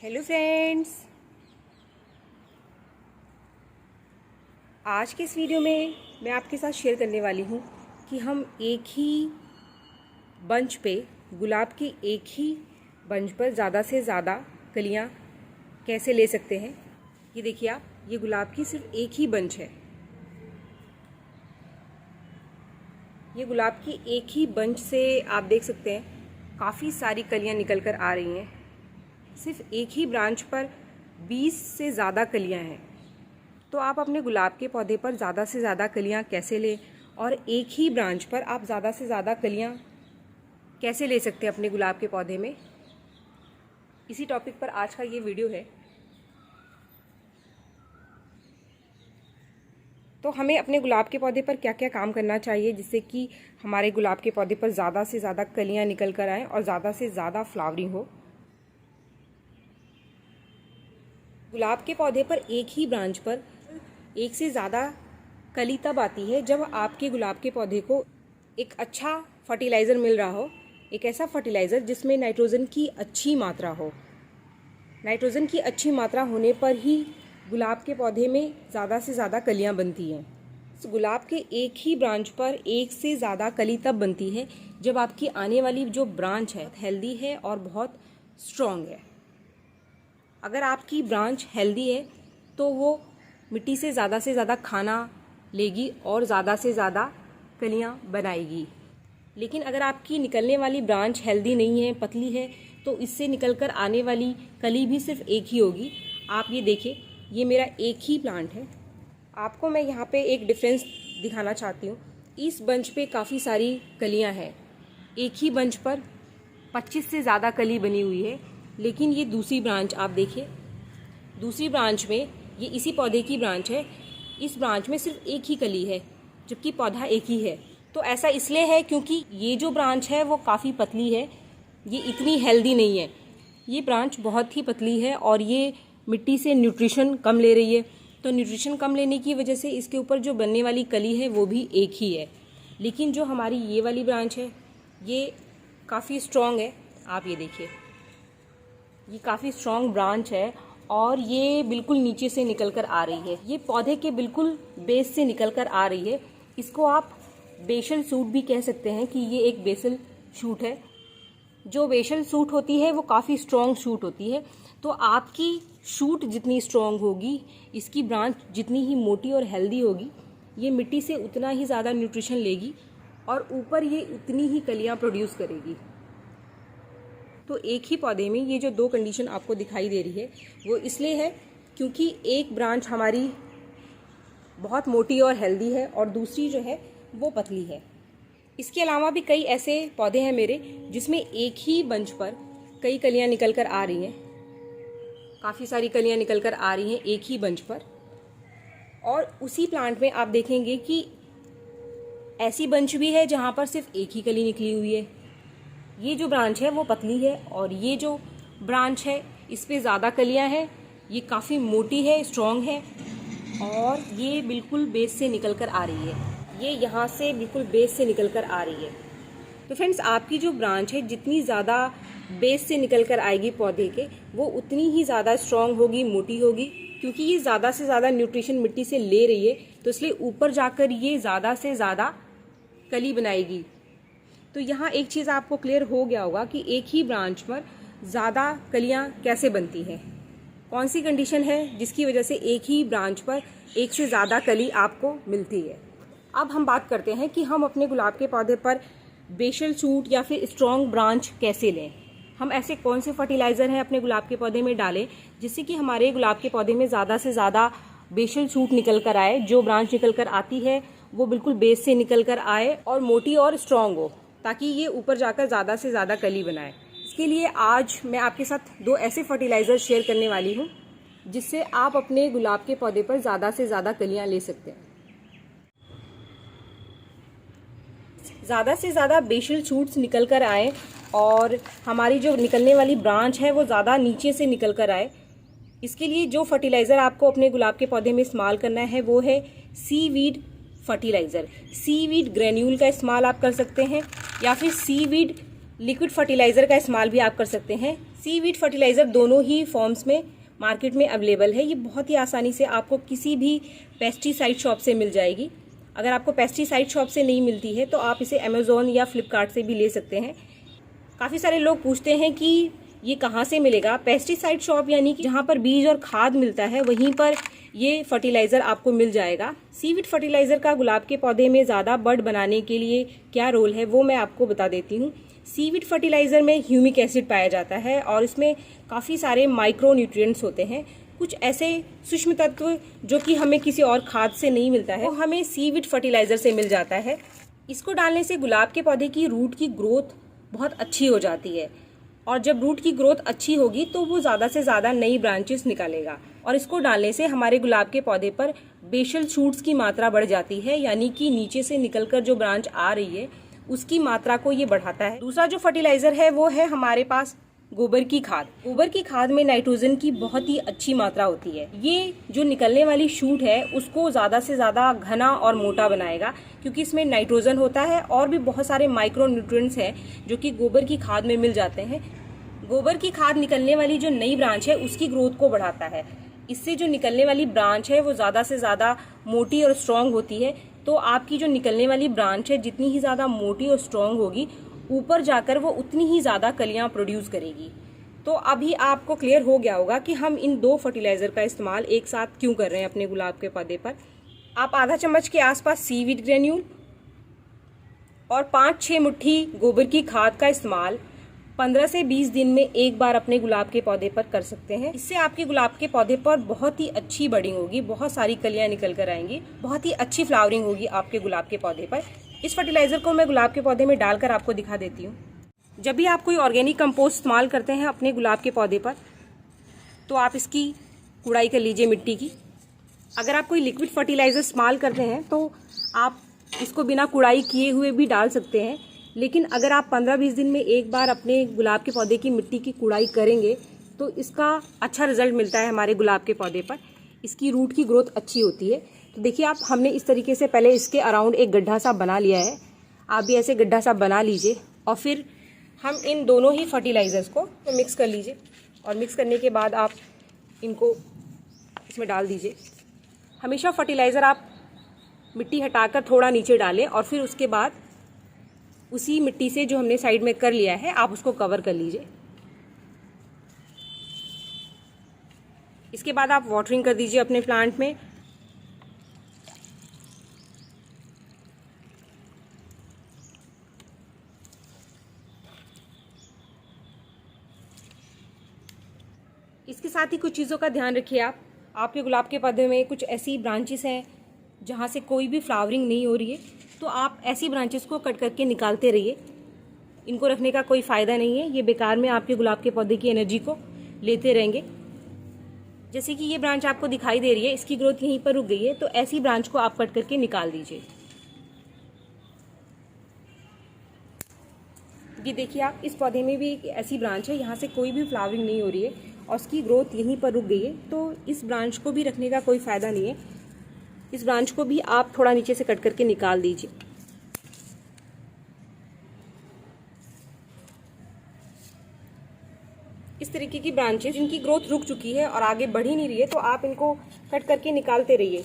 Hello friends, आज के इस वीडियो में मैं आपके साथ शेयर करने वाली हूँ कि हम एक ही बंच पे गुलाब की एक ही बंच पर ज़्यादा से ज़्यादा कलियाँ कैसे ले सकते हैं। ये देखिए आप, ये गुलाब की सिर्फ एक ही बंच है। ये गुलाब की एक ही बंच से आप देख सकते हैं काफ़ी सारी कलियाँ निकल कर आ रही हैं। सिर्फ एक ही ब्रांच पर 20 से ज़्यादा कलियां हैं। तो आप अपने गुलाब के पौधे पर ज़्यादा से ज़्यादा कलियां कैसे लें और एक ही ब्रांच पर आप ज़्यादा से ज़्यादा कलियां कैसे ले सकते हैं अपने गुलाब के पौधे में, इसी टॉपिक पर आज का ये वीडियो है। तो हमें अपने गुलाब के पौधे पर क्या क्या काम करना चाहिए जिससे कि हमारे गुलाब के पौधे पर ज़्यादा से ज़्यादा कलियाँ निकल कर आएँ और ज़्यादा से ज़्यादा फ्लावरिंग हो। गुलाब के पौधे पर एक ही ब्रांच पर एक से ज़्यादा कली तब आती है जब आपके गुलाब के पौधे को एक अच्छा फर्टिलाइज़र मिल रहा हो, एक ऐसा फर्टिलाइज़र जिसमें नाइट्रोजन की अच्छी मात्रा हो। नाइट्रोजन की अच्छी मात्रा होने पर ही गुलाब के पौधे में ज़्यादा से ज़्यादा कलियाँ बनती हैं। गुलाब के एक ही ब्रांच पर एक से ज़्यादा कली तब बनती है जब आपकी आने वाली जो ब्रांच है हेल्दी है और बहुत स्ट्रॉन्ग है। अगर आपकी ब्रांच हेल्दी है तो वो मिट्टी से ज़्यादा खाना लेगी और ज़्यादा से ज़्यादा कलियाँ बनाएगी। लेकिन अगर आपकी निकलने वाली ब्रांच हेल्दी नहीं है, पतली है, तो इससे निकलकर आने वाली कली भी सिर्फ एक ही होगी। आप ये देखिए, ये मेरा एक ही प्लांट है। आपको मैं यहाँ पे एक डिफरेंस दिखाना चाहती हूँ। इस बंच पे काफ़ी सारी कलियाँ हैं। एक ही बंच पर 25 से ज़्यादा कली बनी हुई है। लेकिन ये दूसरी ब्रांच आप देखिए, दूसरी ब्रांच में, ये इसी पौधे की ब्रांच है, इस ब्रांच में सिर्फ एक ही कली है जबकि पौधा एक ही है। तो ऐसा इसलिए है क्योंकि ये जो ब्रांच है वो काफ़ी पतली है, ये इतनी हेल्दी नहीं है। ये ब्रांच बहुत ही पतली है और ये मिट्टी से न्यूट्रिशन कम ले रही है। तो न्यूट्रिशन कम लेने की वजह से इसके ऊपर जो बनने वाली कली है वो भी एक ही है। लेकिन जो हमारी ये वाली ब्रांच है ये काफ़ी स्ट्रॉन्ग है। आप ये देखिए, ये काफ़ी स्ट्रॉन्ग ब्रांच है और ये बिल्कुल नीचे से निकल कर आ रही है। ये पौधे के बिल्कुल बेस से निकल कर आ रही है। इसको आप बेसल शूट भी कह सकते हैं कि ये एक बेसल शूट है। जो बेसल शूट होती है वो काफ़ी स्ट्रॉन्ग शूट होती है। तो आपकी शूट जितनी स्ट्रॉन्ग होगी, इसकी ब्रांच जितनी ही मोटी और हेल्दी होगी, ये मिट्टी से उतना ही ज़्यादा न्यूट्रिशन लेगी और ऊपर ये उतनी ही कलियाँ प्रोड्यूस करेगी। तो एक ही पौधे में ये जो दो कंडीशन आपको दिखाई दे रही है वो इसलिए है क्योंकि एक ब्रांच हमारी बहुत मोटी और हेल्दी है और दूसरी जो है वो पतली है। इसके अलावा भी कई ऐसे पौधे हैं मेरे जिसमें एक ही बंच पर कई कलियां निकल कर आ रही हैं, काफ़ी सारी कलियां निकल कर आ रही हैं एक ही बंच पर। और उसी प्लांट में आप देखेंगे कि ऐसी बंच भी है जहाँ पर सिर्फ एक ही कली निकली हुई है। ये जो ब्रांच है वो पतली है और ये जो ब्रांच है इस पे ज़्यादा कलियां हैं। ये काफ़ी मोटी है, स्ट्रॉन्ग है और ये बिल्कुल बेस से निकल कर आ रही है। ये यहाँ से बिल्कुल बेस से निकल कर आ रही है। तो फ्रेंड्स, आपकी जो ब्रांच है जितनी ज़्यादा बेस से निकल कर आएगी पौधे के, वो उतनी ही ज़्यादा स्ट्रॉन्ग होगी, मोटी होगी। क्योंकि ये ज़्यादा से ज़्यादा न्यूट्रिशन मिट्टी से ले रही है तो इसलिए ऊपर जाकर ये ज़्यादा से ज़्यादा कली बनाएगी। तो यहाँ एक चीज़ आपको क्लियर हो गया होगा कि एक ही ब्रांच पर ज़्यादा कलियाँ कैसे बनती हैं, कौन सी कंडीशन है जिसकी वजह से एक ही ब्रांच पर एक से ज़्यादा कली आपको मिलती है। अब हम बात करते हैं कि हम अपने गुलाब के पौधे पर बेसल शूट या फिर स्ट्रॉन्ग ब्रांच कैसे लें। हम ऐसे कौन से फर्टिलाइज़र हैं अपने गुलाब के पौधे में डालें जिससे कि हमारे गुलाब के पौधे में ज़्यादा से ज़्यादा बेसल शूट निकल कर आए, जो ब्रांच निकल कर आती है वो बिल्कुल बेस से निकल कर आए और मोटी और स्ट्रॉन्ग हो, ताकि ये ऊपर जाकर ज़्यादा से ज़्यादा कली बनाए। इसके लिए आज मैं आपके साथ दो ऐसे फर्टिलाइज़र शेयर करने वाली हूँ जिससे आप अपने गुलाब के पौधे पर ज़्यादा से ज़्यादा कलियाँ ले सकते हैं। ज़्यादा से ज़्यादा बेसल शूट्स निकल कर आए और हमारी जो निकलने वाली ब्रांच है वो ज़्यादा नीचे से निकल कर आए, इसके लिए जो फर्टिलाइज़र आपको अपने गुलाब के पौधे में इस्तेमाल करना है वो है सीवीड फर्टिलाइज़र। सीवीड ग्रेन्यूल का इस्तेमाल आप कर सकते हैं या फिर सीवीड लिक्विड फर्टिलाइज़र का इस्तेमाल भी आप कर सकते हैं। सीवीड फर्टिलाइज़र दोनों ही फॉर्म्स में मार्केट में अवेलेबल है। ये बहुत ही आसानी से आपको किसी भी पेस्टिसाइड शॉप से मिल जाएगी। अगर आपको पेस्टिसाइड शॉप से नहीं मिलती है तो आप इसे अमेज़ॉन या फ्लिपकार्ट से भी ले सकते हैं। काफ़ी सारे लोग पूछते हैं कि ये कहाँ से मिलेगा। पेस्टिसाइड शॉप यानी कि जहाँ पर बीज और खाद मिलता है वहीं पर ये फर्टिलाइज़र आपको मिल जाएगा। सीवीड फर्टिलाइज़र का गुलाब के पौधे में ज़्यादा बड़ बनाने के लिए क्या रोल है वो मैं आपको बता देती हूँ। सीवीड फर्टिलाइज़र में ह्यूमिक एसिड पाया जाता है और इसमें काफ़ी सारे माइक्रो न्यूट्रिएंट्स होते हैं, कुछ ऐसे सूक्ष्म तत्व जो कि हमें किसी और खाद से नहीं मिलता है, वो हमें सीवीड फर्टिलाइज़र से मिल जाता है। इसको डालने से गुलाब के पौधे की रूट की ग्रोथ बहुत अच्छी हो जाती है और जब रूट की ग्रोथ अच्छी होगी तो वो ज़्यादा से ज़्यादा नई ब्रांचेस निकालेगा और इसको डालने से हमारे गुलाब के पौधे पर बेसल शूट्स की मात्रा बढ़ जाती है, यानी कि नीचे से निकलकर जो ब्रांच आ रही है उसकी मात्रा को ये बढ़ाता है। दूसरा जो फर्टिलाइज़र है वो है हमारे पास गोबर की खाद। गोबर की खाद में नाइट्रोजन की बहुत ही अच्छी मात्रा होती है। ये जो निकलने वाली शूट है उसको ज़्यादा से ज़्यादा घना और मोटा बनाएगा क्योंकि इसमें नाइट्रोजन होता है और भी बहुत सारे माइक्रो न्यूट्रिएंट्स हैं जो कि गोबर की खाद में मिल जाते हैं। गोबर की खाद निकलने वाली जो नई ब्रांच है उसकी ग्रोथ को बढ़ाता है। इससे जो निकलने वाली ब्रांच है वो ज़्यादा से ज़्यादा मोटी और स्ट्रॉन्ग होती है। तो आपकी जो निकलने वाली ब्रांच है जितनी ही ज़्यादा मोटी और स्ट्रॉन्ग होगी ऊपर जाकर वो उतनी ही ज़्यादा कलियाँ प्रोड्यूस करेगी। तो अभी आपको क्लियर हो गया होगा कि हम इन दो फर्टिलाइज़र का इस्तेमाल एक साथ क्यों कर रहे हैं अपने गुलाब के पौधे पर। आप आधा चम्मच के आसपास सीवीड ग्रेन्यूल और 5-6 मुट्ठी गोबर की खाद का इस्तेमाल 15 से 20 दिन में एक बार अपने गुलाब के पौधे पर कर सकते हैं। इससे आपके गुलाब के पौधे पर बहुत ही अच्छी बडिंग होगी, बहुत सारी कलियां निकल कर आएंगी, बहुत ही अच्छी फ्लावरिंग होगी आपके गुलाब के पौधे पर। इस फर्टिलाइज़र को मैं गुलाब के पौधे में डालकर आपको दिखा देती हूँ। जब भी आप कोई ऑर्गेनिक कंपोस्ट इस्तेमाल करते हैं अपने गुलाब के पौधे पर तो आप इसकी कुड़ाई कर लीजिए मिट्टी की। अगर आप कोई लिक्विड फर्टिलाइज़र इस्तेमाल करते हैं तो आप इसको बिना कुड़ाई किए हुए भी डाल सकते हैं, लेकिन अगर आप 15-20 दिन में एक बार अपने गुलाब के पौधे की मिट्टी की कुड़ाई करेंगे तो इसका अच्छा रिजल्ट मिलता है हमारे गुलाब के पौधे पर। इसकी रूट की ग्रोथ अच्छी होती है। तो देखिए आप, हमने इस तरीके से पहले इसके अराउंड एक गड्ढा सा बना लिया है। आप भी ऐसे गड्ढा सा बना लीजिए और फिर हम इन दोनों ही फर्टिलाइज़र्स को मिक्स कर लीजिए और मिक्स करने के बाद आप इनको इसमें डाल दीजिए। हमेशा फर्टिलाइज़र आप मिट्टी हटाकर थोड़ा नीचे डालें और फिर उसके बाद उसी मिट्टी से जो हमने साइड में कर लिया है आप उसको कवर कर लीजिए। इसके बाद आप वाटरिंग कर दीजिए अपने प्लांट में। इसके साथ ही कुछ चीज़ों का ध्यान रखिए आप। आपके गुलाब के पौधे में कुछ ऐसी ब्रांचेस हैं जहाँ से कोई भी फ्लावरिंग नहीं हो रही है, तो आप ऐसी ब्रांचेस को कट करके निकालते रहिए। इनको रखने का कोई फ़ायदा नहीं है, ये बेकार में आपके गुलाब के पौधे की एनर्जी को लेते रहेंगे। जैसे कि ये ब्रांच आपको दिखाई दे रही है, इसकी ग्रोथ यहीं पर रुक गई है, तो ऐसी ब्रांच को आप कट करके निकाल दीजिए। ये देखिए आप, इस पौधे में भी एक ऐसी ब्रांच है, यहाँ से कोई भी फ्लावरिंग नहीं हो रही है और उसकी ग्रोथ यहीं पर रुक गई है, तो इस ब्रांच को भी रखने का कोई फ़ायदा नहीं है। इस ब्रांच को भी आप थोड़ा नीचे से कट करके निकाल दीजिए। इस तरीके की ब्रांचेस जिनकी ग्रोथ रुक चुकी है और आगे बढ़ ही नहीं रही है, तो आप इनको कट करके निकालते रहिए।